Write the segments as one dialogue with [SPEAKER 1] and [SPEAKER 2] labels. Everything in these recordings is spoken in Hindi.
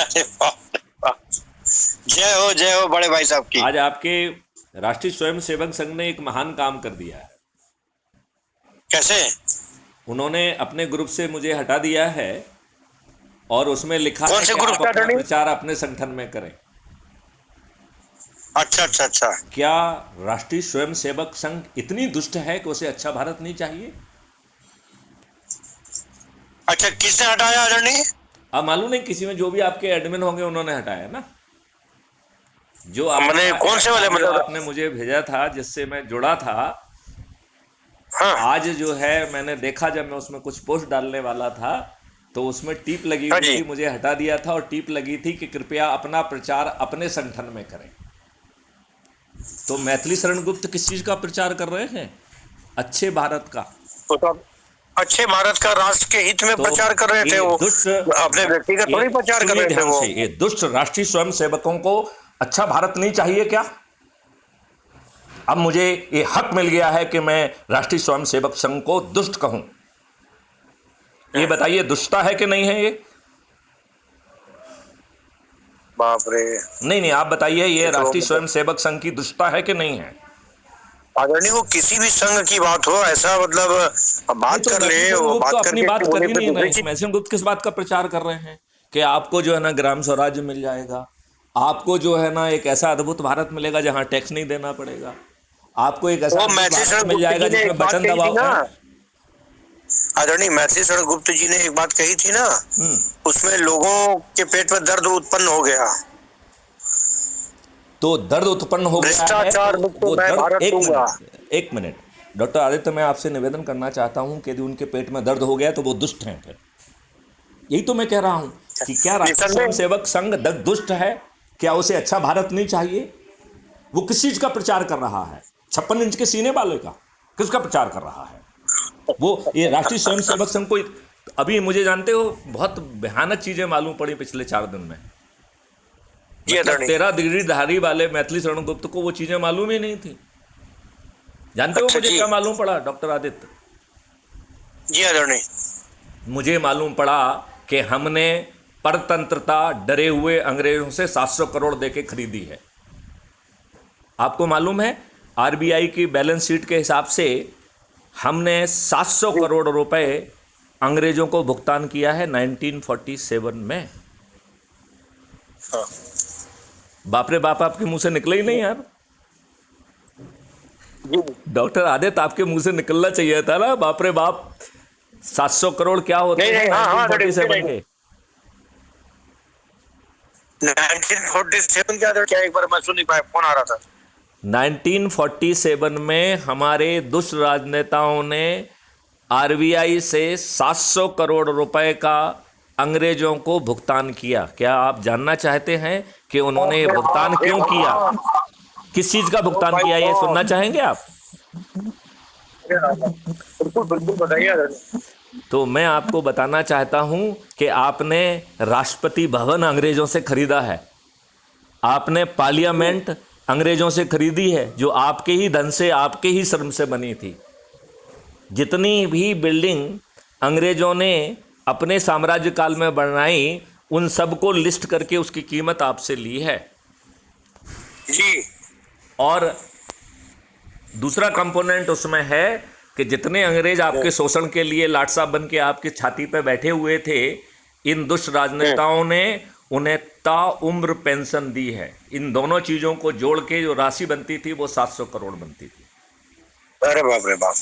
[SPEAKER 1] अरे बाप रे बाप। जय हो बड़े भाई साहब की।
[SPEAKER 2] आज आपके राष्ट्रीय स्वयंसेवक संघ ने एक महान काम कर दिया है।
[SPEAKER 1] कैसे?
[SPEAKER 2] उन्होंने अपने ग्रुप से मुझे हटा दिया है और उसमें लिखा
[SPEAKER 1] कौन
[SPEAKER 2] है
[SPEAKER 1] से
[SPEAKER 2] कि
[SPEAKER 1] ग्रुप
[SPEAKER 2] आप
[SPEAKER 1] का
[SPEAKER 2] अपना
[SPEAKER 1] अटॉर्नी?
[SPEAKER 2] प्रचार अपने संगठन में करें।
[SPEAKER 1] अच्छा अच्छा अच्छा।
[SPEAKER 2] क्या राष्ट्रीय स्वयंसेवक संघ इतनी दुष्ट है कि उसे अच्छा भारत नहीं चाहिए?
[SPEAKER 1] अच्छा, किसने हटाया अटॉर्नी?
[SPEAKER 2] अब मालूम नहीं, किसी में जो भी आपके एडमिन होंगे उन्होंने हटाया ना। जो
[SPEAKER 1] मैंने
[SPEAKER 2] आपका
[SPEAKER 1] कौन
[SPEAKER 2] ऐप
[SPEAKER 1] से
[SPEAKER 2] था
[SPEAKER 1] वाले
[SPEAKER 2] जो
[SPEAKER 1] मतलब?
[SPEAKER 2] आपने मुझे भेजा था जिससे मैं जुड़ा था,
[SPEAKER 1] हाँ।
[SPEAKER 2] आज जो है मैंने देखा जब मैं उसमें कुछ पोस्ट डालने वाला था तो उसमें टीप लगी
[SPEAKER 1] हाँ
[SPEAKER 2] हुई
[SPEAKER 1] जी।
[SPEAKER 2] थी, मुझे हटा दिया था और टीप लगी थी कि कृपया अपना प्रचार अपने संगठन में करें। तो मैथिली शरण गुप्त किस चीज का प्रचार कर रहे हैं? अच्छे भारत का।
[SPEAKER 1] तो सब अच्छे भारत का, राष्ट्र के हित में
[SPEAKER 2] तो
[SPEAKER 1] प्रचार कर रहे थे
[SPEAKER 2] ये
[SPEAKER 1] वो।
[SPEAKER 2] दुष्ट,
[SPEAKER 1] अपने व्यक्तिगत
[SPEAKER 2] ये
[SPEAKER 1] थोड़ी प्रचार कर
[SPEAKER 2] सुनिए
[SPEAKER 1] रहे थे
[SPEAKER 2] ध्यान
[SPEAKER 1] वो।
[SPEAKER 2] से, ये दुष्ट राष्ट्रीय स्वयं सेवकों को अच्छा भारत नहीं चाहिए क्या? अब मुझे ये हक मिल गया है कि मैं राष्ट्रीय स्वयं सेवक संघ को दुष्ट कहूं। ये बताइए दुष्टता है कि नहीं है ये?
[SPEAKER 1] बाप रे।
[SPEAKER 2] नहीं नहीं, आप बताइए
[SPEAKER 1] ये
[SPEAKER 2] ये
[SPEAKER 1] तो
[SPEAKER 2] राष्ट्रीय
[SPEAKER 1] मतलब
[SPEAKER 2] स्वयं सेवक संघ की दुष्टता है कि नहीं है?
[SPEAKER 1] आदरणीय, वो किसी भी संघ की बात हो, ऐसा मतलब
[SPEAKER 2] नहीं
[SPEAKER 1] बात
[SPEAKER 2] तो
[SPEAKER 1] कर ले,
[SPEAKER 2] मैथिली शरण
[SPEAKER 1] वो
[SPEAKER 2] गुप्त तो
[SPEAKER 1] बात
[SPEAKER 2] अपनी
[SPEAKER 1] करके
[SPEAKER 2] बात कर
[SPEAKER 1] होने
[SPEAKER 2] ही
[SPEAKER 1] पे
[SPEAKER 2] नहीं
[SPEAKER 1] दूसरी
[SPEAKER 2] रहे।
[SPEAKER 1] चीज।
[SPEAKER 2] मैथिली शरण गुप्त किस बात का प्रचार कर रहे हैं कि आपको जो है ना ग्राम स्वराज्य मिल जाएगा, आपको जो है ना एक ऐसा अद्भुत भारत मिलेगा जहां टैक्स नहीं देना पड़ेगा, आपको एक ऐसा
[SPEAKER 1] वो
[SPEAKER 2] अद्भुत
[SPEAKER 1] मैथिली
[SPEAKER 2] भारत
[SPEAKER 1] शरण
[SPEAKER 2] मिल
[SPEAKER 1] गुप्त
[SPEAKER 2] जाएगा
[SPEAKER 1] जी ने
[SPEAKER 2] जिसमें
[SPEAKER 1] एक बात
[SPEAKER 2] बटन
[SPEAKER 1] कही थी
[SPEAKER 2] दबाओ
[SPEAKER 1] ना।
[SPEAKER 2] है।
[SPEAKER 1] आदरणीय, मैथिली शरण गुप्त जी ने एक बात कही थी ना,
[SPEAKER 2] हम्म।
[SPEAKER 1] उसमें लोगों के पेट में दर्द उत्पन्न हो गया।
[SPEAKER 2] तो दर्द उत्पन्न हो गया है तो
[SPEAKER 1] भ्रष्टाचार मुक्त
[SPEAKER 2] वो
[SPEAKER 1] मैं
[SPEAKER 2] दर्द,
[SPEAKER 1] भारत
[SPEAKER 2] एक
[SPEAKER 1] दूंगा।
[SPEAKER 2] मिनट एक मिनट, डॉक्टर आदित्य, मैं आपसे निवेदन करना चाहता हूं कि यदि उनके पेट में दर्द हो गया तो वो दुष्ट हैं फिर। यही तो मैं कह रहा हूं कि क्या राष्ट्रीय
[SPEAKER 1] निसंदेह।
[SPEAKER 2] स्वयंसेवक संघ दुष्ट है? क्या उसे अच्छा भारत नहीं चाहिए? वो किस चीज का प्रचार कर रहा है? 56 इंच के सीने वाले का? किसका प्रचार कर रहा है वो? ये राष्ट्रीय स्वयंसेवक संघ को अभी मुझे जानते हो बहुत भयानक चीजें मालूम पड़ी पिछले 4 दिन में।
[SPEAKER 1] जी
[SPEAKER 2] मतलब
[SPEAKER 1] आदरणीय।
[SPEAKER 2] 13 डिग्री धारी वाले मैथिली शरण गुप्त को वो चीजें मालूम ही नहीं थी। जानते हो
[SPEAKER 1] अच्छा
[SPEAKER 2] मुझे
[SPEAKER 1] जी।
[SPEAKER 2] क्या मालूम पड़ा डॉक्टर आदित्य?
[SPEAKER 1] जी आदरणीय।
[SPEAKER 2] मुझे मालूम पड़ा कि हमने परतंत्रता डरे हुए अंग्रेजों से 700 करोड़ देके खरीदी है। आपको मालूम है आरबीआई की बैलेंस शीट के हिसाब से हमने 700
[SPEAKER 1] जी।
[SPEAKER 2] करोड़ रुपए अंग्रेजों को भुगतान किया है 1947 में।
[SPEAKER 1] हाँ।
[SPEAKER 2] बाप रे बाप, आपके मुंह से निकले ही नहीं यार।
[SPEAKER 1] जी।
[SPEAKER 2] डॉक्टर आदित्य, आपके मुंह से निकलना चाहिए था ना बाप रे बाप। 700 करोड़ क्या होते
[SPEAKER 1] नहीं
[SPEAKER 2] हैं
[SPEAKER 1] नहीं, हाँ हाँ आदरणीय, मुझे
[SPEAKER 2] 1947
[SPEAKER 1] नहीं।
[SPEAKER 2] के?
[SPEAKER 1] 1947 क्या क्या, एक बार मैं सुन नहीं पाया, फोन आ रहा था।
[SPEAKER 2] 1947 में हमारे दुष्ट राजनेताओं ने आरबीआई से 700 करोड़ रुपए का अंग्रेजों को भुगतान किया। क्या आप जानना चाहते हैं कि उन्होंने ये भुगतान
[SPEAKER 1] अरे
[SPEAKER 2] क्यों किया?
[SPEAKER 1] हाँ।
[SPEAKER 2] किस चीज का
[SPEAKER 1] ओ
[SPEAKER 2] भुगतान
[SPEAKER 1] भाई
[SPEAKER 2] किया ये सुनना
[SPEAKER 1] गॉड।
[SPEAKER 2] चाहेंगे आप?
[SPEAKER 1] बिल्कुल बिल्कुल बताइए आदरणीय।
[SPEAKER 2] तो मैं आपको बताना चाहता हूं कि आपने राष्ट्रपति भवन अंग्रेजों से खरीदा है, आपने पार्लियामेंट अंग्रेजों से खरीदी है जो आपके ही धन से आपके ही श्रम से बनी थी। जितनी भी बिल्डिंग अंग्रेजों ने अपने साम्राज्य काल में बनाई उन सबको लिस्ट करके उसकी कीमत आपसे ली है।
[SPEAKER 1] जी।
[SPEAKER 2] और दूसरा कंपोनेंट उसमें है कि जितने अंग्रेज आपके शोषण के लिए लाट साहब बन के आपकी छाती पे बैठे हुए थे, इन दुष्ट राजनेताओं ने उन्हें ताउम्र पेंशन दी है। इन दोनों चीज़ों को जोड़ के जो राशि बनती थी वो 700 करोड़ बनती थी।
[SPEAKER 1] अरे बाप रे बाप।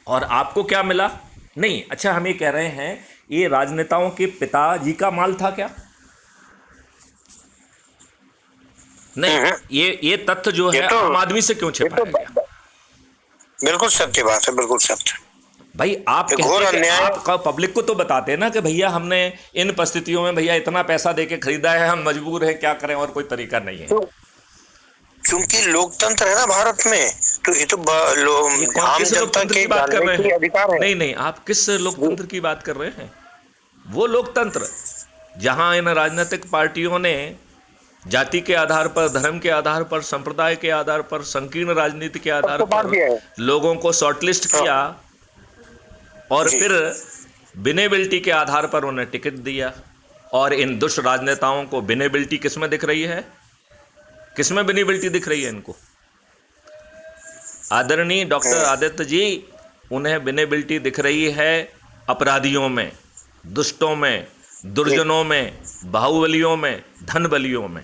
[SPEAKER 2] और आपको क्या मिला? नहीं, अच्छा हम ये कह रहे हैं ये राजनेताओं के पिताजी का माल था क्या? नहीं, ये तथ्य जो
[SPEAKER 1] ये
[SPEAKER 2] है
[SPEAKER 1] तो
[SPEAKER 2] आम आदमी से क्यों
[SPEAKER 1] ये तो
[SPEAKER 2] छिपाया गया?
[SPEAKER 1] बिल्कुल सत्य बात है, बिल्कुल सत्य।
[SPEAKER 2] भाई आप
[SPEAKER 1] ये घोर
[SPEAKER 2] कहते कि
[SPEAKER 1] अन्याय।
[SPEAKER 2] आप पब्लिक को तो बताते ना कि भैया हमने इन परिस्थितियों में भैया इतना पैसा देके खरीदा है, हम मजबूर हैं, क्या करें और कोई तरीका नहीं है।
[SPEAKER 1] तो क्योंकि लोकतंत्र है ना भारत में, तो ये तो
[SPEAKER 2] ये कौन,
[SPEAKER 1] आम
[SPEAKER 2] किस
[SPEAKER 1] जनता
[SPEAKER 2] लोकतंत्र
[SPEAKER 1] के
[SPEAKER 2] की बात कर
[SPEAKER 1] जानने
[SPEAKER 2] रहे
[SPEAKER 1] की
[SPEAKER 2] हैं?
[SPEAKER 1] अधिकार है।
[SPEAKER 2] नहीं नहीं, आप किस लोकतंत्र की बात कर रहे हैं? वो लोकतंत्र जहां इन राजनीतिक पार्टियों ने जाति के आधार पर, धर्म के आधार पर, संप्रदाय के आधार पर, संकीर्ण राजनीति के आधार
[SPEAKER 1] सबको बांट
[SPEAKER 2] पर
[SPEAKER 1] दिया है।
[SPEAKER 2] लोगों को शॉर्टलिस्ट
[SPEAKER 1] हाँ।
[SPEAKER 2] किया और
[SPEAKER 1] जी।
[SPEAKER 2] फिर विनेबिलिटी के आधार पर उन्हें टिकट दिया। और इन दुष्ट राजनेताओं को विनेबिलिटी किस में दिख रही है? किस में विनेबिलिटी दिख रही है इनको? आदरणीय डॉक्टर आदित्य जी, उन्हें विनेबिलिटी दिख रही है अपराधियों में, दुष्टों में, दुर्जनों में, बाहुबलियों में, धनबलियों में।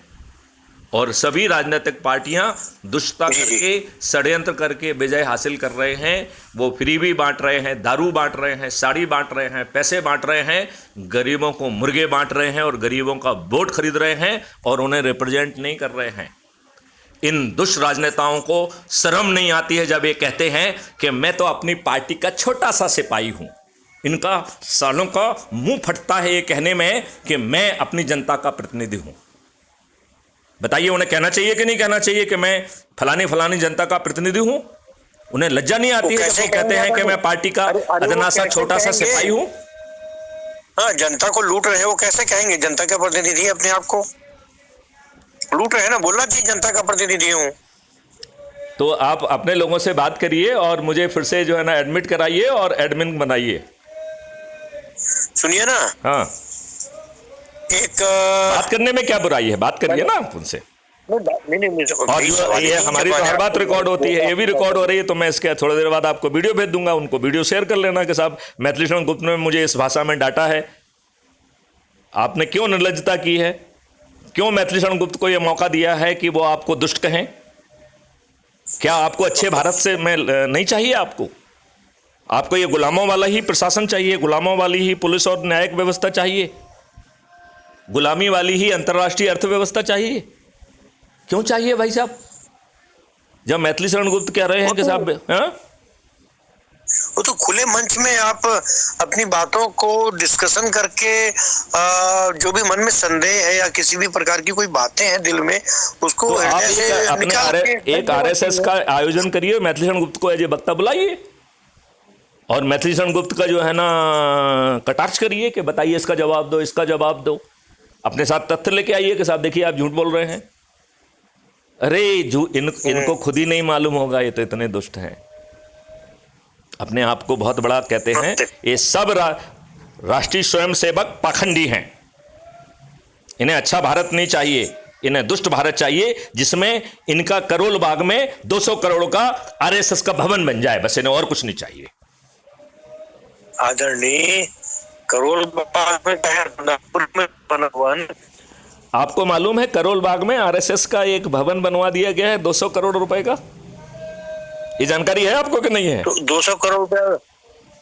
[SPEAKER 2] और सभी राजनीतिक पार्टियां दुष्टता करके, षड्यंत्र करके विजय हासिल कर रहे हैं। वो फ्री भी बांट रहे हैं, दारू बांट रहे हैं, साड़ी बांट रहे हैं, पैसे बांट रहे हैं, गरीबों को मुर्गे बांट रहे हैं और गरीबों का वोट खरीद रहे हैं और उन्हें रिप्रेजेंट नहीं कर रहे हैं। इन दुष्ट राजनेताओं को शर्म नहीं आती है जब ये कहते हैं कि मैं तो अपनी पार्टी का छोटा सा सिपाही हूं। इनका सालों का मुंह फटता है ये कहने में कि मैं अपनी जनता का प्रतिनिधि हूं। बताइए, उन्हें कहना चाहिए कि नहीं कहना चाहिए कि मैं फलानी जनता का प्रतिनिधि हूं? उन्हें लज्जा नहीं आती है जब वो कहते हैं कि मैं पार्टी का अदना सा छोटा सा सिपाही हूं?
[SPEAKER 1] हाँ, जनता को लूट रहे हैं, वो कैसे कहेंगे जनता के प्रतिनिधि है? अपने आप को लूट रहे हैं ना, बोलना चाहिए जनता का प्रतिनिधि हूं।
[SPEAKER 2] तो आप अपने लोगों से बात करिए और मुझे फिर से जो है ना एडमिट कराइए और एडमिन बनाइए।
[SPEAKER 1] सुनिए ना,
[SPEAKER 2] हाँ,
[SPEAKER 1] एक
[SPEAKER 2] बात करने में क्या बुराई है? बात करिए ना आप उनसे।
[SPEAKER 1] नहीं,
[SPEAKER 2] और ये हमारी तो हर बात रिकॉर्ड होती है, ये भी रिकॉर्ड हो रही है, तो मैं इसके थोड़ी देर बाद आपको वीडियो भेज दूंगा, उनको वीडियो शेयर कर लेना कि साहब मैथिली शरण गुप्त ने मुझे इस भाषा में डांटा है। आपने क्यों निर्लज्जता की है? क्यों मैथिली शरण गुप्त को यह मौका दिया है कि वो आपको दुष्ट कहें? क्या आपको अच्छे भारत से मैं नहीं चाहिए? आपको ये गुलामों वाला ही प्रशासन चाहिए, गुलामों वाली ही पुलिस और न्यायिक व्यवस्था चाहिए, गुलामी वाली ही अंतर्राष्ट्रीय अर्थव्यवस्था चाहिए? क्यों चाहिए भाई साहब? जब मैथिली शरण गुप्त कह रहे हैं कि साहब,
[SPEAKER 1] वो तो खुले मंच में आप अपनी बातों को डिस्कशन करके जो भी मन में संदेह है या किसी भी प्रकार की कोई बातें हैं दिल में, उसको
[SPEAKER 2] तो आप एक आरएसएस का आयोजन करिए, मैथिली शरण गुप्त को एज ए वक्ता बुलाइए और मैथिली शरण गुप्त का जो है ना कटाक्ष करिए कि बताइए, इसका जवाब दो, इसका जवाब दो। अपने साथ तथ्य लेके आइए कि साहब देखिए आप झूठ बोल रहे हैं। अरे इनको खुद ही नहीं मालूम होगा, ये तो इतने दुष्ट हैं, अपने आप को बहुत बड़ा कहते हैं। ये सब राष्ट्रीय स्वयंसेवक पाखंडी हैं। इन्हें अच्छा भारत नहीं चाहिए, इन्हें दुष्ट भारत चाहिए जिसमें इनका करोल बाग में 200 करोड़ का आरएसएस का भवन बन जाए, बस इन्हें और कुछ नहीं चाहिए।
[SPEAKER 1] आदरणीय, करोल बाग में बना हुआ है।
[SPEAKER 2] आपको मालूम है करोल बाग में आरएसएस का एक भवन बनवा दिया गया है 200 करोड़ रुपए का? ये जानकारी है आपको कि नहीं है?
[SPEAKER 1] तो 200 करोड़ रुपया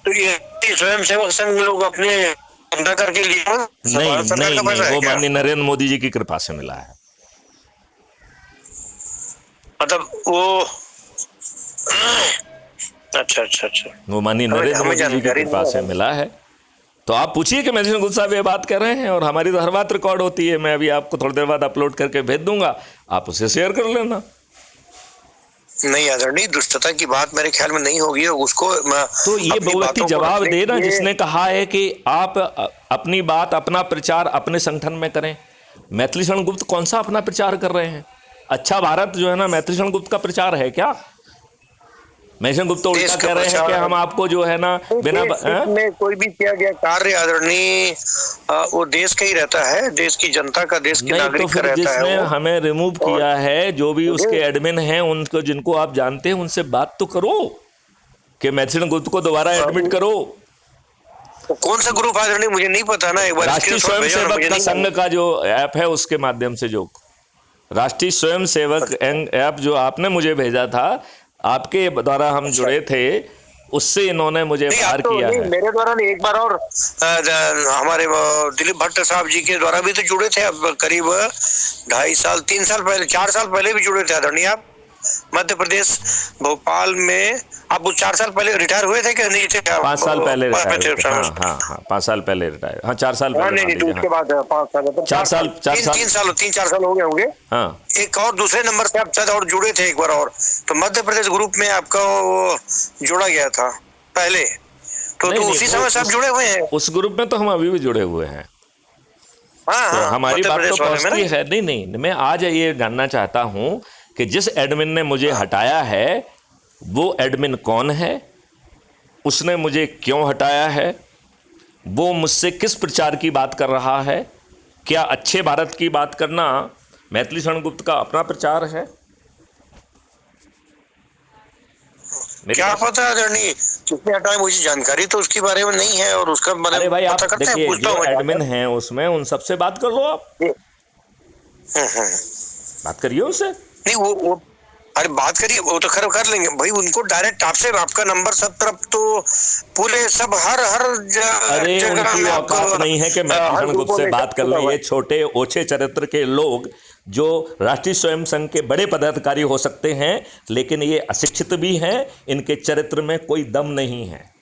[SPEAKER 1] तो ये स्वयंसेवक संघ लोग अपने धंधा करके लिए?
[SPEAKER 2] नहीं, वो माननीय नरेंद्र मोदी जी की कृपा से मिला है।
[SPEAKER 1] मतलब वो अच्छा,
[SPEAKER 2] वो माननीय नरेंद्र मोदी जी की कृपा से मिला है। तो आप पूछिए कि मैथिली शरण गुप्त साहब ये बात कर रहे हैं, और हमारी तो हर बात रिकॉर्ड होती है। मैं अभी आपको थोड़ी देर बाद अपलोड करके भेज दूंगा, आप उसे शेयर कर लेना।
[SPEAKER 1] नहीं आदरणीय, दुष्टता की बात मेरे ख्याल में नहीं होगी, उसको
[SPEAKER 2] तो ये वो व्यक्ति जवाब दे ना जिसने कहा है कि आप अपनी बात, अपना प्रचार अपने संगठन में करें। मैथिली शरण गुप्त कौन सा अपना प्रचार कर रहे हैं? अच्छा भारत जो है ना मैथिली शरण गुप्त का प्रचार है क्या? मैथिली शरण गुप्त तो उल्टा कह रहे हैं कि हम आपको जो है ना बिना
[SPEAKER 1] में कोई भी किया गया कार्य आदरणीय वो देश का ही रहता है, देश की जनता का, देश की नागरिक का रहता है।
[SPEAKER 2] जिसने हमें रिमूव किया है, जो भी उसके एडमिन हैं, उनको जिनको आप जानते हैं उनसे बात तो करो कि मैथिली शरण गुप्त को दोबारा एडमिट करो।
[SPEAKER 1] तो कौन सा ग्रुप आदरणीय मुझे नहीं पता ना, एक बार
[SPEAKER 2] राष्ट्रीय स्वयंसेवक का संघ का जो ऐप है उसके माध्यम से, जो राष्ट्रीय स्वयंसेवक ऐप जो आपने मुझे भेजा था, आपके द्वारा हम जुड़े थे, उससे इन्होंने मुझे बाहर किया है।
[SPEAKER 1] मेरे द्वारा नहीं, एक बार और हमारे दिलीप भट्ट साहब जी के द्वारा भी तो जुड़े थे। अब करीब 2.5 साल 3 साल पहले, 4 साल पहले भी जुड़े थे आदरणीय। आप मध्य प्रदेश भोपाल में आप 4 साल पहले रिटायर हुए थे कि नहीं थे?
[SPEAKER 2] 5 साल पहले रिटायर। हाँ 5 साल पहले रिटायर। हाँ 4 साल पहले।
[SPEAKER 1] नहीं, उसके बाद 5 साल,
[SPEAKER 2] 4 साल
[SPEAKER 1] 3-4 साल हो गए होंगे।
[SPEAKER 2] हाँ,
[SPEAKER 1] एक और दूसरे नंबर से आप शायद और जुड़े थे एक बार और, तो मध्य प्रदेश ग्रुप में आपका जोड़ा गया था पहले, तो उसी समय से आप जुड़े हुए हैं
[SPEAKER 2] उस ग्रुप में। तो हम अभी भी जुड़े हुए हैं।
[SPEAKER 1] हाँ,
[SPEAKER 2] तो हमारी बात तो पहुंचती है। नहीं, मैं आज ये जानना चाहता हूं कि जिस एडमिन ने मुझे हटाया है वो एडमिन कौन है, उसने मुझे क्यों हटाया है, वो मुझसे किस प्रचार की बात कर रहा है, क्या अच्छे भारत की बात करना मैथिली शरण गुप्त का अपना प्रचार है? मेरी
[SPEAKER 1] क्या
[SPEAKER 2] बात-
[SPEAKER 1] पता आदरणीय, किसने हटाया मुझे जानकारी तो उसके बारे में नहीं है, और उसका मैंने
[SPEAKER 2] अरे भाई, आप
[SPEAKER 1] पता करते हैं,
[SPEAKER 2] देखिए,
[SPEAKER 1] पूछता
[SPEAKER 2] जो
[SPEAKER 1] हूँ मैं
[SPEAKER 2] एडमिन
[SPEAKER 1] जाकर।
[SPEAKER 2] हैं उसमें उन सबसे बात कर लो आप,
[SPEAKER 1] हम्म।
[SPEAKER 2] बात करिए उनसे।
[SPEAKER 1] नहीं वो अरे बात करिए, वो तो खैर कर लेंगे भाई, उनको डायरेक्ट आपसे, आपका नंबर सब तरफ तो पूरे सब हर हर
[SPEAKER 2] अरे
[SPEAKER 1] जगह
[SPEAKER 2] उनकी
[SPEAKER 1] में आपको
[SPEAKER 2] औकात नहीं है कि मैथिली
[SPEAKER 1] हर
[SPEAKER 2] शरण गुप्त
[SPEAKER 1] ग्रुपों
[SPEAKER 2] से
[SPEAKER 1] में
[SPEAKER 2] बात कर
[SPEAKER 1] होता
[SPEAKER 2] लें।
[SPEAKER 1] हुआ
[SPEAKER 2] ये
[SPEAKER 1] है।
[SPEAKER 2] छोटे ओछे चरित्र के लोग जो राष्ट्रीय स्वयं संघ के बड़े पदाधिकारी हो सकते हैं, लेकिन ये अशिक्षित भी हैं, इनके चरित्र में कोई दम नहीं है,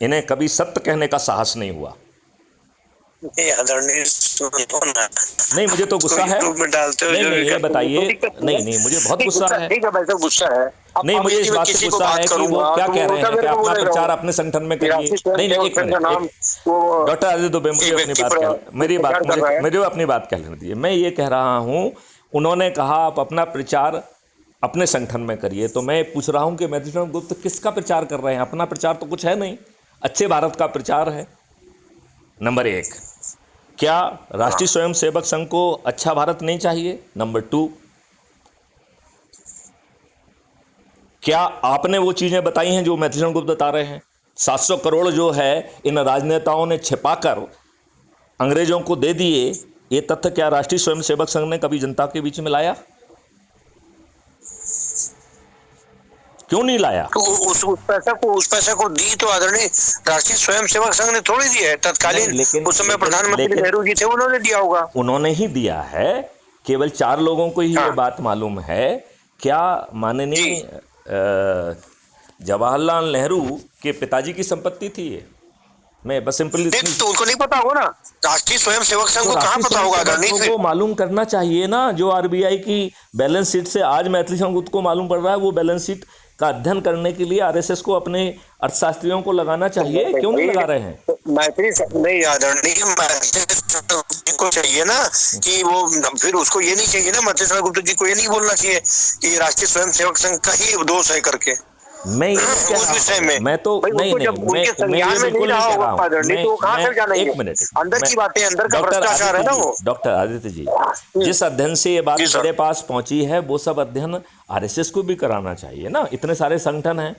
[SPEAKER 2] इन्हें कभी सत्य कहने का साहस नहीं हुआ।
[SPEAKER 1] ये आदरणीय सुनो ना,
[SPEAKER 2] नहीं, मुझे तो
[SPEAKER 1] उसको
[SPEAKER 2] गुस्सा है।
[SPEAKER 1] यूट्यूब में डालते हो
[SPEAKER 2] नहीं
[SPEAKER 1] जो भी
[SPEAKER 2] नहीं, ये
[SPEAKER 1] करते हो,
[SPEAKER 2] बताइए।
[SPEAKER 1] कोई दिक्कत नहीं
[SPEAKER 2] नहीं
[SPEAKER 1] है।
[SPEAKER 2] नहीं, मुझे बहुत
[SPEAKER 1] नहीं,
[SPEAKER 2] गुस्सा है।
[SPEAKER 1] ठीक है भाई साहब, गुस्सा है।
[SPEAKER 2] नहीं,
[SPEAKER 1] अब
[SPEAKER 2] मुझे इस
[SPEAKER 1] यदि मैं
[SPEAKER 2] बात से
[SPEAKER 1] किसी को
[SPEAKER 2] गुस्सा
[SPEAKER 1] बात
[SPEAKER 2] है कि वो
[SPEAKER 1] करूंगा
[SPEAKER 2] क्या
[SPEAKER 1] तो
[SPEAKER 2] कह
[SPEAKER 1] वो
[SPEAKER 2] रहे
[SPEAKER 1] उल्टा
[SPEAKER 2] हैं कि
[SPEAKER 1] मेरे को
[SPEAKER 2] अपना
[SPEAKER 1] बोलेगा,
[SPEAKER 2] प्रचार
[SPEAKER 1] वो
[SPEAKER 2] अपने संगठन में
[SPEAKER 1] कि
[SPEAKER 2] करिए।
[SPEAKER 1] राष्ट्रीय स्वयं
[SPEAKER 2] नहीं नहीं,
[SPEAKER 1] सेवक
[SPEAKER 2] एक
[SPEAKER 1] संघ का
[SPEAKER 2] मिनट,
[SPEAKER 1] नाम
[SPEAKER 2] एक
[SPEAKER 1] वो
[SPEAKER 2] डॉक्टर आदित्य दुबे, मुझे
[SPEAKER 1] एक
[SPEAKER 2] अपनी
[SPEAKER 1] व्यक्ति
[SPEAKER 2] बात
[SPEAKER 1] पर
[SPEAKER 2] कह मेरी बात
[SPEAKER 1] प्रचार कर रहा
[SPEAKER 2] मुझे
[SPEAKER 1] है।
[SPEAKER 2] मुझे अपनी बात कह लेने दीजिए। मैं ये कह रहा हूँ, उन्होंने कहा आप अपना प्रचार अपने संगठन में करिए, तो मैं पूछ रहा हूँ कि मैथिली शरण गुप्त किसका प्रचार कर रहे हैं? अपना प्रचार तो कुछ है नहीं, अच्छे भारत का प्रचार है। नंबर एक, क्या राष्ट्रीय स्वयं सेवक संघ को अच्छा भारत नहीं चाहिए? नंबर टू, क्या आपने वो चीजें बताई हैं जो मैथिली शरण गुप्त बता रहे हैं? 700 करोड़ जो है इन राजनेताओं ने छिपाकर अंग्रेजों को दे दिए, ये तथ्य क्या राष्ट्रीय स्वयं सेवक संघ ने कभी जनता के बीच में लाया? क्यों नहीं लाया?
[SPEAKER 1] तो उस पैसे को दी तो आदरणीय राष्ट्रीय स्वयं सेवक संघ ने थोड़ी दिया है,
[SPEAKER 2] नहीं,
[SPEAKER 1] तत्कालीन
[SPEAKER 2] लेकिन
[SPEAKER 1] उस समय
[SPEAKER 2] लेकिन
[SPEAKER 1] प्रधानमंत्री
[SPEAKER 2] लेकिन
[SPEAKER 1] नेहरू जी थे, उन्होंने दिया होगा।
[SPEAKER 2] उन्होंने ही दिया है, केवल 4 लोगों को ही ये
[SPEAKER 1] हाँ
[SPEAKER 2] बात मालूम है। क्या
[SPEAKER 1] जी।
[SPEAKER 2] माननीय जवाहरलाल नेहरू के पिताजी की संपत्ति थी ये? मैं बस सिंपल
[SPEAKER 1] नहीं
[SPEAKER 2] इतनी।
[SPEAKER 1] तो उनको नहीं पता होगा ना, राष्ट्रीय स्वयं सेवक संघ
[SPEAKER 2] तो
[SPEAKER 1] को कहाँ
[SPEAKER 2] राष्ट्रीय
[SPEAKER 1] पता
[SPEAKER 2] स्वयं
[SPEAKER 1] होगा
[SPEAKER 2] सेवकों
[SPEAKER 1] आदरणीय?
[SPEAKER 2] को मालूम करना चाहिए ना, जो आरबीआई की बैलेंस शीट से आज मैथिली शरण गुप्त को मालूम पड़ रहा है, वो बैलेंस शीट का अध्ययन करने के लिए आरएसएस को अपने अर्थशास्त्रियों को लगाना चाहिए। क्यों नहीं लगा रहे हैं?
[SPEAKER 1] मैत्री नहीं आदरणीय, मैत्री को चाहिए ना कि वो, फिर उसको ये नहीं चाहिए ना, मैत्री शरण गुप्त जी को ये नहीं बोलना चाहिए कि राष्ट्रीय स्वयं सेवक संघ का ही दोष है करके
[SPEAKER 2] मैं ये नहीं कह
[SPEAKER 1] उस विषय
[SPEAKER 2] रहा हूं,
[SPEAKER 1] में।
[SPEAKER 2] मैं तो
[SPEAKER 1] भाई
[SPEAKER 2] नहीं
[SPEAKER 1] उसको
[SPEAKER 2] नहीं,
[SPEAKER 1] जब उनके
[SPEAKER 2] मैं
[SPEAKER 1] संज्ञान
[SPEAKER 2] ये
[SPEAKER 1] में नहीं
[SPEAKER 2] बिल्कुल
[SPEAKER 1] रहा
[SPEAKER 2] नहीं कह रहा
[SPEAKER 1] होगा
[SPEAKER 2] हूं।
[SPEAKER 1] आदरणीय, तो वो कहाँ से जानेंगे?
[SPEAKER 2] एक मिनट,
[SPEAKER 1] अंदर की बातें, अंदर का
[SPEAKER 2] डॉक्टर
[SPEAKER 1] भ्रष्टाचार है ना वो।
[SPEAKER 2] डॉक्टर आदित्य जी, जिस अध्ययन से ये बात
[SPEAKER 1] जी सर।
[SPEAKER 2] मेरे पास पहुंची है, वो सब अध्ययन आरएसएस को भी कराना चाहिए ना। इतने सारे संगठन हैं,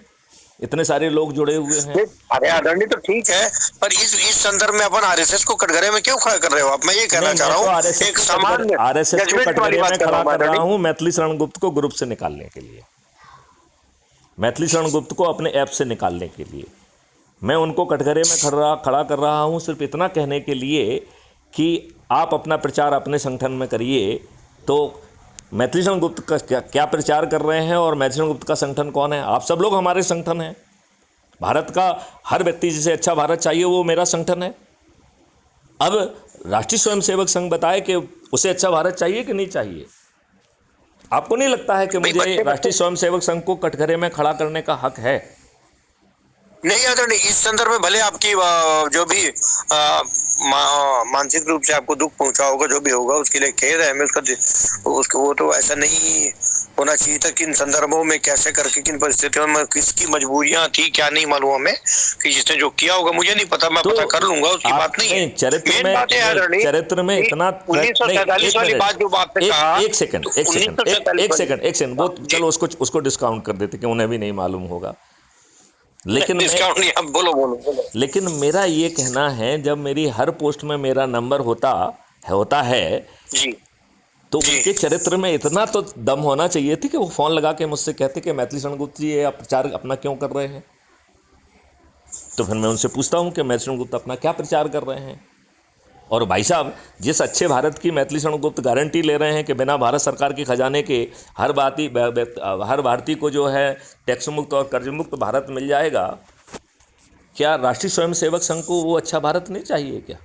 [SPEAKER 2] इतने सारे लोग जुड़े हुए हैं।
[SPEAKER 1] अरे आदरणीय तो ठीक है, पर इस संदर्भ में अपन आरएसएस को कटघरे में क्यों खड़ा कर रहे हो आप? मैं ये कहना
[SPEAKER 2] नहीं,
[SPEAKER 1] चाह
[SPEAKER 2] मैं
[SPEAKER 1] रहा
[SPEAKER 2] तो
[SPEAKER 1] हूँ,
[SPEAKER 2] आरएसएस
[SPEAKER 1] एक सामान्य
[SPEAKER 2] को
[SPEAKER 1] जजमेंट वाली
[SPEAKER 2] कटघरे
[SPEAKER 1] बात
[SPEAKER 2] में
[SPEAKER 1] कर रहा
[SPEAKER 2] खड़ा
[SPEAKER 1] हूँ
[SPEAKER 2] कर रहा
[SPEAKER 1] आदरणीय।
[SPEAKER 2] हूं मैथिली शरण गुप्त को ग्रुप से निकालने के लिए, मैथिली शरण गुप्त को अपने ऐप से निकालने के लिए मैं उनको कटघरे में खड़ा कर रहा हूं, सिर्फ इतना कहने के लिए कि आप अपना प्रचार अपने संगठन में करिए। तो मैथिली शरण गुप्त का क्या प्रचार कर रहे हैं, और मैथिली शरण गुप्त का संगठन कौन है? आप सब लोग हमारे संगठन हैं। भारत का हर व्यक्ति जिसे अच्छा भारत चाहिए, वो मेरा संगठन है। अब राष्ट्रीय स्वयं सेवक संघ बताए कि उसे अच्छा भारत चाहिए कि नहीं चाहिए। आपको नहीं लगता है कि मुझे राष्ट्रीय स्वयं सेवक संघ को कटघरे में खड़ा करने का हक है?
[SPEAKER 1] नहीं आदरणीय, इस संदर्भ में भले आपकी जो भी मानसिक रूप से आपको दुख पहुंचा होगा, जो भी होगा उसके लिए खेद है हमें, उसका वो तो ऐसा नहीं होना चाहिए था कि इन संदर्भों में कैसे करके, किन परिस्थितियों में किसकी मजबूरियां थी क्या नहीं मालूम हमें, कि जिसने जो किया होगा मुझे नहीं पता, मैं
[SPEAKER 2] तो
[SPEAKER 1] पता कर लूंगा, उसकी बात नहीं है।
[SPEAKER 2] चरित्र
[SPEAKER 1] मेन
[SPEAKER 2] में
[SPEAKER 1] बात है आदरणीय,
[SPEAKER 2] चरित्र में इतना
[SPEAKER 1] 1947 वाली बात जो आपने कहा,
[SPEAKER 2] एक सेकंड वो चलो उसको डिस्काउंट कर देते कि उन्हें भी नहीं मालूम होगा। लेकिन लेकिन मेरा ये कहना है, जब मेरी हर पोस्ट में मेरा नंबर होता है
[SPEAKER 1] जी,
[SPEAKER 2] तो उनके चरित्र में इतना तो दम होना चाहिए थी कि वो फोन लगा के मुझसे कहते कि मैथिली शरण गुप्त जी ये प्रचार अपना क्यों कर रहे हैं। तो फिर मैं उनसे पूछता हूं कि मैथिली शरण गुप्त अपना क्या प्रचार कर रहे हैं। और भाई साहब, जिस अच्छे भारत की मैथिली शरण गुप्त गारंटी ले रहे हैं कि बिना भारत सरकार के खजाने के हर भारतीय को जो है टैक्स मुक्त और कर्ज मुक्त भारत मिल जाएगा, क्या राष्ट्रीय स्वयं सेवक संघ को वो अच्छा भारत नहीं चाहिए क्या?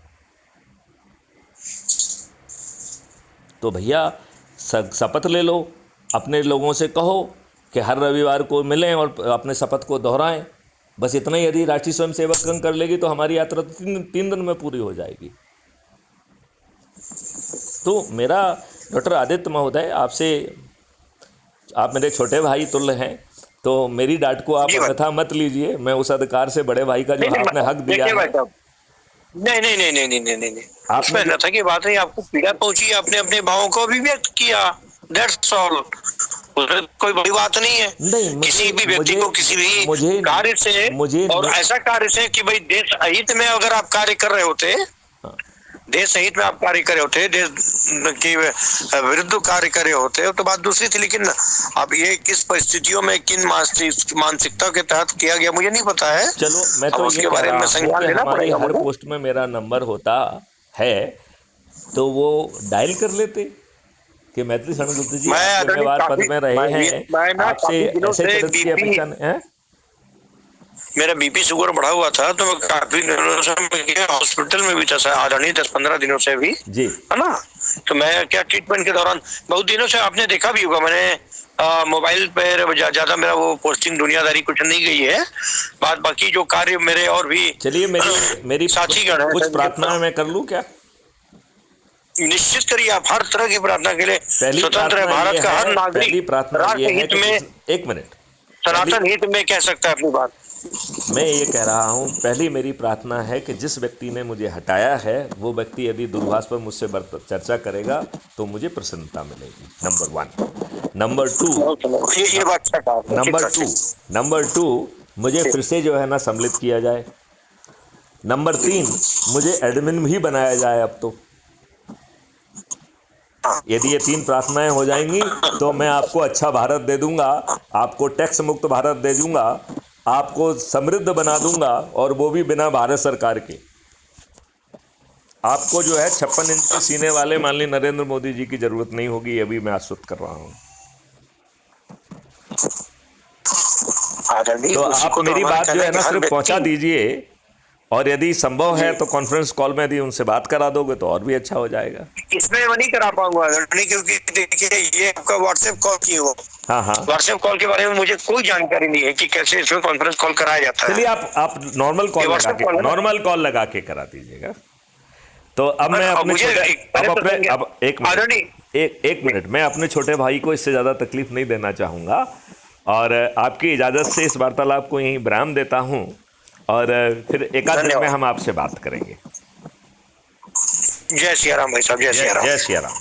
[SPEAKER 2] तो भैया शपथ ले लो, अपने लोगों से कहो कि हर रविवार को मिलें और अपने शपथ को दोहराएं। बस इतना ही यदि राष्ट्रीय स्वयं सेवक संघ कर लेगी तो हमारी यात्रा तो 3 दिन में पूरी हो जाएगी। तो मेरा डॉक्टर आदित्य महोदय आपसे, आप मेरे छोटे भाई तुल्य हैं, तो मेरी डांट को आप अन्यथा मत लीजिए। मैं उस अधिकार से बड़े भाई का जो आपने हक दिया है,
[SPEAKER 1] नहीं नहीं नहीं नहीं नहीं नहीं नहीं नहीं।
[SPEAKER 2] आपने
[SPEAKER 1] उसमें
[SPEAKER 2] जो-
[SPEAKER 1] न था कि बात है, आपको पीड़ा पहुंची, आपने अपने भावों को अभिव्यक्त किया, दैट्स ऑल। उसमें कोई बड़ी बात नहीं है।
[SPEAKER 2] नहीं,
[SPEAKER 1] किसी भी व्यक्ति को किसी भी
[SPEAKER 2] मुझे
[SPEAKER 1] कार्य से,
[SPEAKER 2] मुझे
[SPEAKER 1] और ऐसा कार्य से कि भाई देश हित में अगर आप कार्य कर रहे होते,
[SPEAKER 2] हाँ,
[SPEAKER 1] देश हित में आप कार्य करे होते, देश के विरुद्ध कार्य करे होते तो बात दूसरी थी। लेकिन अब ये किस परिस्थितियों में किन मानसिकता के तहत किया गया मुझे नहीं पता है।
[SPEAKER 2] चलो मैं
[SPEAKER 1] अब
[SPEAKER 2] तो ये
[SPEAKER 1] उसके
[SPEAKER 2] कह
[SPEAKER 1] बारे
[SPEAKER 2] रहा
[SPEAKER 1] में
[SPEAKER 2] हूँ
[SPEAKER 1] संज्ञान
[SPEAKER 2] कि
[SPEAKER 1] लेना
[SPEAKER 2] हमारी
[SPEAKER 1] पड़ेगा
[SPEAKER 2] हर
[SPEAKER 1] मुझे।
[SPEAKER 2] पोस्ट में मेरा नंबर होता है, तो वो डायल कर लेते कि मैथिली शरणगुप्त जी
[SPEAKER 1] मैं
[SPEAKER 2] आप
[SPEAKER 1] आदरणीय
[SPEAKER 2] जिम्मेवार पद
[SPEAKER 1] काफी,
[SPEAKER 2] में रहे हैं,
[SPEAKER 1] मैं ना
[SPEAKER 2] आपसे
[SPEAKER 1] काफी दिनों
[SPEAKER 2] ऐसे
[SPEAKER 1] से
[SPEAKER 2] चरित्र की
[SPEAKER 1] बीपी,
[SPEAKER 2] अपेक्षा नहीं है।
[SPEAKER 1] मेरा बीपी शुगर बढ़ा हुआ था, तो मैं काफी दिनों से मैं हॉस्पिटल में भी था सर, आदरणीय 10-15 दिनों से भी,
[SPEAKER 2] जी
[SPEAKER 1] है ना। तो मैं क्या ट्रीटमेंट के दौरान बहुत दिनों से, आपने देखा भी होगा, मैंने मोबाइल पर ज्यादा मेरा वो पोस्टिंग दुनियादारी कुछ नहीं गई है। बाकी जो कार्य मेरे और भी
[SPEAKER 2] चलिए मेरी मेरी
[SPEAKER 1] साथीगण है,
[SPEAKER 2] कुछ प्रार्थना मैं कर लूं क्या?
[SPEAKER 1] निश्चित करिए, आप हर तरह की प्रार्थना के लिए
[SPEAKER 2] पहली
[SPEAKER 1] स्वतंत्र है।
[SPEAKER 2] प्रार्थना ये
[SPEAKER 1] भारत का हर
[SPEAKER 2] है,
[SPEAKER 1] नागरिक
[SPEAKER 2] पहली प्रार्थना
[SPEAKER 1] राष्ट्र
[SPEAKER 2] ये है
[SPEAKER 1] हित
[SPEAKER 2] कि
[SPEAKER 1] में,
[SPEAKER 2] एक मिनट,
[SPEAKER 1] सनातन हित में कह सकता है अपनी बात।
[SPEAKER 2] मैं ये कह रहा हूं, पहली मेरी प्रार्थना है कि जिस व्यक्ति ने मुझे हटाया है वो व्यक्ति यदि दूरभाष पर मुझसे चर्चा करेगा तो मुझे प्रसन्नता मिलेगी, नंबर 1। नंबर 2,
[SPEAKER 1] ये बात अच्छा कहा आपने, ठीक है,
[SPEAKER 2] नंबर टू मुझे
[SPEAKER 1] ठीक।
[SPEAKER 2] फिर से जो है ना सम्मिलित किया जाए। नंबर 3, मुझे एडमिन भी बनाया जाए अब तो। यदि ये 3 प्रार्थनाएं हो जाएंगी तो मैं आपको अच्छा भारत दे दूंगा, आपको टैक्स मुक्त भारत दे दूंगा, आपको समृद्ध बना दूंगा, और वो भी बिना भारत सरकार के। आपको जो है 56 इंच के सीने वाले माननीय नरेंद्र मोदी जी की जरूरत नहीं होगी, ये भी मैं आश्वस्त कर रहा हूं। तो आप मेरी बात जो है ना सिर्फ पहुंचा दीजिए, और यदि संभव है तो कॉन्फ्रेंस कॉल में यदि उनसे बात करा दोगे तो और भी अच्छा हो जाएगा।
[SPEAKER 1] इसमें मैं नहीं करा पाऊंगा नहीं, क्योंकि देखिए ये आपका व्हाट्सएप कॉल की हो।
[SPEAKER 2] हाँ हाँ,
[SPEAKER 1] व्हाट्सएप कॉल के बारे में मुझे कोई जानकारी नहीं है कि कैसे इसमें कॉन्फ्रेंस कॉल कराया जाता है।
[SPEAKER 2] चलिए आप नॉर्मल
[SPEAKER 1] ये
[SPEAKER 2] कॉल लगा
[SPEAKER 1] WhatsApp
[SPEAKER 2] के,
[SPEAKER 1] कॉल है ना?
[SPEAKER 2] नॉर्मल कॉल लगा के करा दीजिएगा। तो अब मैं अपने
[SPEAKER 1] मुझे
[SPEAKER 2] छोटे,
[SPEAKER 1] पहले
[SPEAKER 2] अब
[SPEAKER 1] तो
[SPEAKER 2] अपने,
[SPEAKER 1] समझिए।
[SPEAKER 2] अब एक मिनट, मैं अपने छोटे भाई को इससे ज्यादा तकलीफ नहीं देना चाहूंगा, और आपकी इजाजत से इस वार्तालाप को यहीं विराम देता हूं, और फिर एकाध दिन में
[SPEAKER 1] धन्यवाद।
[SPEAKER 2] हम आपसे बात करेंगे।
[SPEAKER 1] जय सिया राम भाई साहब, जय सिया राम।
[SPEAKER 2] जय सिया राम।